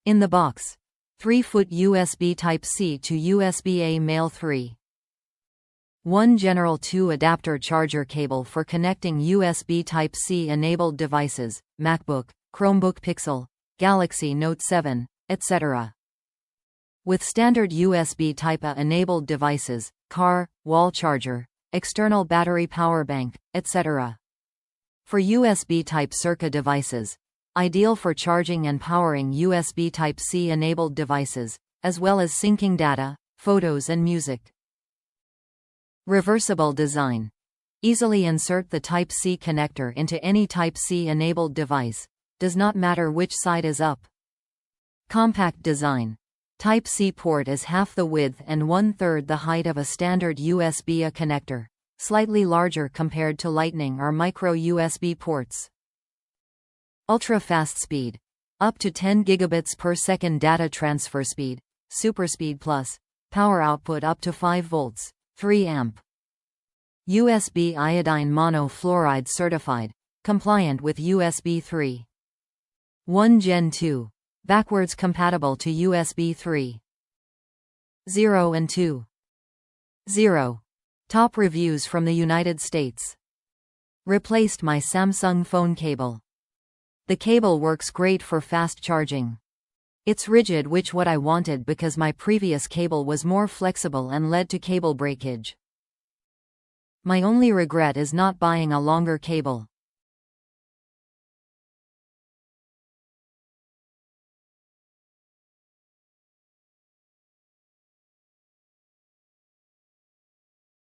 In the box. 3-foot USB Type-C to USB-A male 3. 1 Gen2 Adapter charger cable for connecting USB Type-C enabled devices, MacBook, Chromebook Pixel, Galaxy Note 7, etc. With standard USB Type-A enabled devices, car, wall charger, external battery power bank, etc. For USB Type-Circa devices, ideal for charging and powering USB Type-C enabled devices, as well as syncing data, photos and music. Reversible design. Easily insert the Type-C connector into any Type-C enabled device, does not matter which side is up. Compact design. Type-C port is half the width and 1/3 the height of a standard USB-A connector, slightly larger compared to Lightning or micro USB ports. Ultra-fast speed. Up to 10 gigabits per second data transfer speed, SuperSpeed Plus, power output up to 5 volts, 3 amp. USB iodine monofluoride certified, compliant with USB 3. 1 Gen 2. Backwards compatible to USB 3. 0 and 2. 0. Top reviews from the United States. Replaced my Samsung phone cable. The cable works great for fast charging. It's rigid, which what I wanted because my previous cable was more flexible and led to cable breakage. My only regret is not buying a longer cable.